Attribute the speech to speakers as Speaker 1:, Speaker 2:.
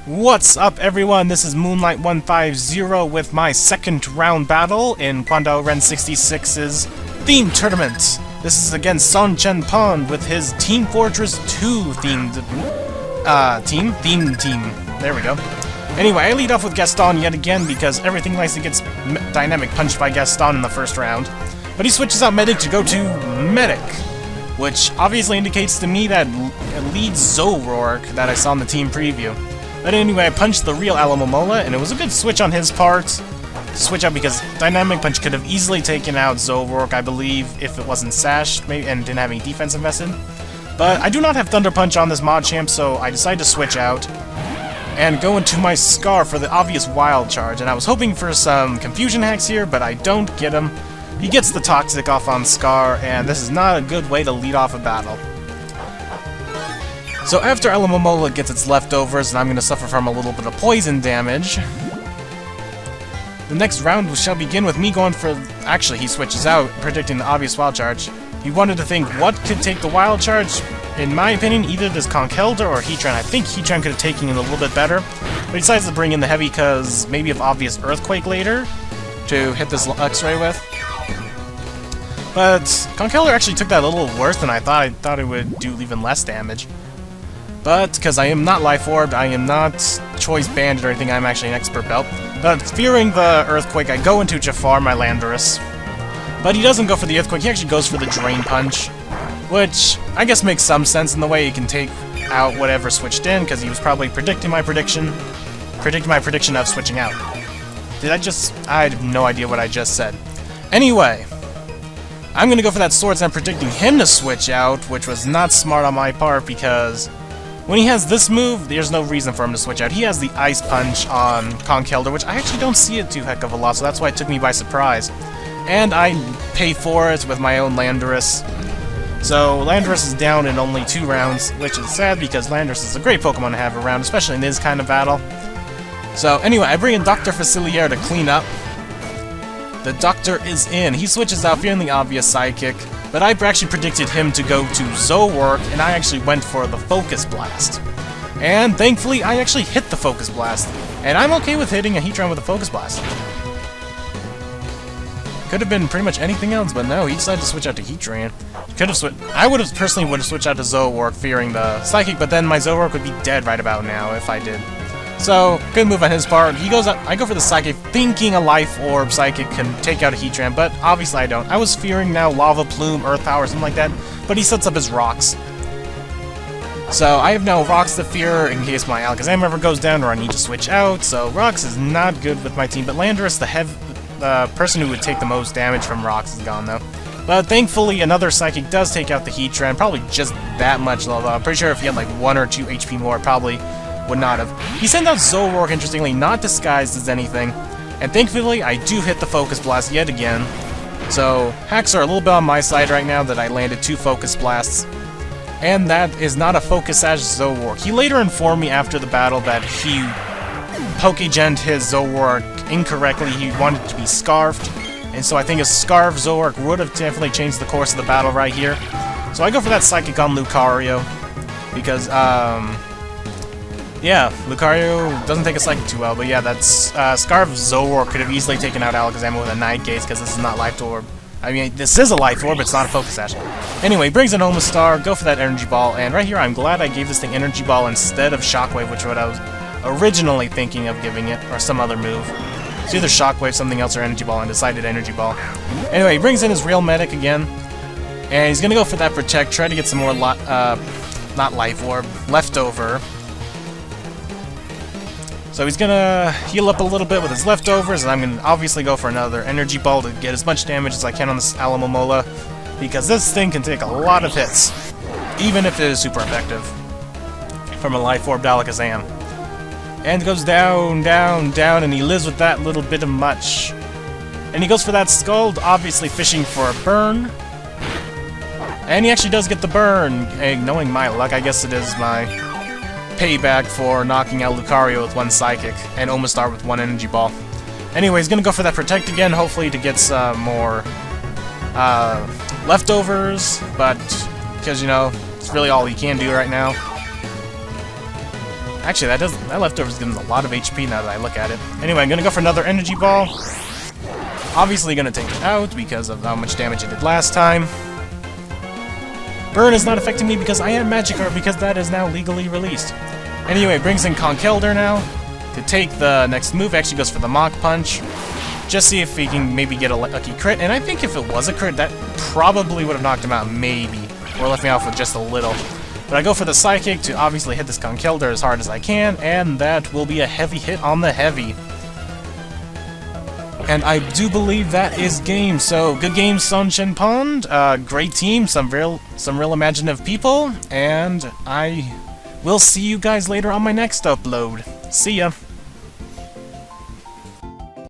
Speaker 1: What's up, everyone? This is Moonlight150 with my second round battle in Quando Ren 66's theme tournament. This is against sunchenpwnd with his Team Fortress 2 themed team. There we go. Anyway, I lead off with Gaston yet again because everything nicely gets dynamic punched by Gaston in the first round. But he switches out Medic to go to Medic, which obviously indicates to me that it leads Zoroark that I saw in the team preview. But anyway, I punched the real Alamomola, and it was a good switch on his part to switch out because Dynamic Punch could have easily taken out Zoroark, I believe, if it wasn't sashed maybe, and didn't have any defense invested. But I do not have Thunder Punch on this mod champ, so I decided to switch out and go into my Scar for the obvious Wild Charge. And I was hoping for some confusion hacks here, but I don't get them. He gets the Toxic off on Scar, and this is not a good way to lead off a battle. So after Alamomola gets its leftovers, and I'm going to suffer from a little bit of poison damage, the next round shall begin with me going for... Actually, he switches out, predicting the obvious Wild Charge. He wanted to think what could take the Wild Charge. In my opinion, either this Conkeldurr or Heatran. I think Heatran could have taken it a little bit better, but he decides to bring in the Heavy because maybe of obvious Earthquake later to hit this X-Ray with. But Conkeldurr actually took that a little worse than I thought. I thought it would do even less damage. But, because I am not Life Orbed, I am not Choice Banded or anything, I'm actually an Expert Belt. But fearing the Earthquake, I go into Jafar, my Landorus. But he doesn't go for the Earthquake, he actually goes for the Drain Punch. Which, I guess makes some sense in the way he can take out whatever switched in, because he was probably predicting my prediction of switching out. I have no idea what I just said. Anyway, I'm gonna go for that Swords, and I'm predicting him to switch out, which was not smart on my part, because when he has this move, there's no reason for him to switch out. He has the Ice Punch on Conkeldurr, which I actually don't see it too heck of a lot, so that's why it took me by surprise. And I pay for it with my own Landorus. So Landorus is down in only 2 rounds, which is sad because Landorus is a great Pokemon to have around, especially in this kind of battle. So anyway, I bring in Dr. Facilier to clean up. The Doctor is in. He switches out, fearing the obvious Psychic. But I actually predicted him to go to Zoroark, and I actually went for the Focus Blast. And thankfully, I actually hit the Focus Blast. And I'm okay with hitting a Heatran with a Focus Blast. Could have been pretty much anything else, but no, he decided to switch out to Heatran. I would have personally switched out to Zoroark, fearing the Psychic, but then my Zoroark would be dead right about now if I did. So, good move on his part. He goes up, I go for the Psychic, thinking a Life Orb Psychic can take out a Heatran, but obviously I don't. I was fearing now Lava Plume, Earth Power, something like that, but he sets up his Rocks. So, I have no Rocks to fear in case my Alakazam ever goes down or I need to switch out, so Rocks is not good with my team, but Landorus, the person who would take the most damage from Rocks, is gone though. But thankfully, another Psychic does take out the Heatran, probably just that much level. I'm pretty sure if he had like 1 or 2 HP more, probably would not have. He sent out Zoroark, interestingly, not disguised as anything. And thankfully, I do hit the Focus Blast yet again. So, hacks are a little bit on my side right now that I landed 2 Focus Blasts. And that is not a Focus Sash Zoroark. He later informed me after the battle that he Pokegen'd his Zoroark incorrectly. He wanted to be Scarfed. And so I think a Scarf Zoroark would have definitely changed the course of the battle right here. So I go for that Psychic on Lucario. Because, yeah, Lucario doesn't take a Psychic too well, but yeah, that's Scarf Zoroark could have easily taken out Alakazam with a Night Gaze, because this is not Life Orb. I mean, this is a Life Orb, but it's not a Focus Sash. Anyway, brings in Omastar, go for that Energy Ball, and right here I'm glad I gave this thing Energy Ball instead of Shockwave, which is what I was originally thinking of giving it, or some other move. It's either Shockwave, something else, or Energy Ball, and decided Energy Ball. Anyway, he brings in his real Medic again, and he's gonna go for that Protect, try to get some more, not Life Orb, leftover. So he's gonna heal up a little bit with his leftovers, and I'm gonna obviously go for another Energy Ball to get as much damage as I can on this Alamomola, because this thing can take a lot of hits, even if it is super effective, from a Life Orb Alakazam. And goes down, down, down, and he lives with that little bit of much. And he goes for that Scald, obviously fishing for a burn. And he actually does get the burn. And knowing my luck, I guess it is my payback for knocking out Lucario with 1 Psychic, and Omastar with 1 Energy Ball. Anyway, he's gonna go for that Protect again, hopefully to get some more leftovers, but because, you know, it's really all he can do right now. Actually, that leftover's gives him a lot of HP now that I look at it. Anyway, I'm gonna go for another energy ball. Obviously gonna take it out because of how much damage it did last time. Burn is not affecting me because I am Magikarp, because that is now legally released. Anyway, brings in Conkeldurr now to take the next move. Actually goes for the Mach Punch. Just see if he can maybe get a lucky crit. And I think if it was a crit, that probably would have knocked him out, maybe. Or left me off with just a little. But I go for the Psychic to obviously hit this Conkeldurr as hard as I can, and that will be a heavy hit on the heavy. And I do believe that is game. So good game, sunchenpwnd. Great team, some real imaginative people, and I will see you guys later on my next upload. See ya.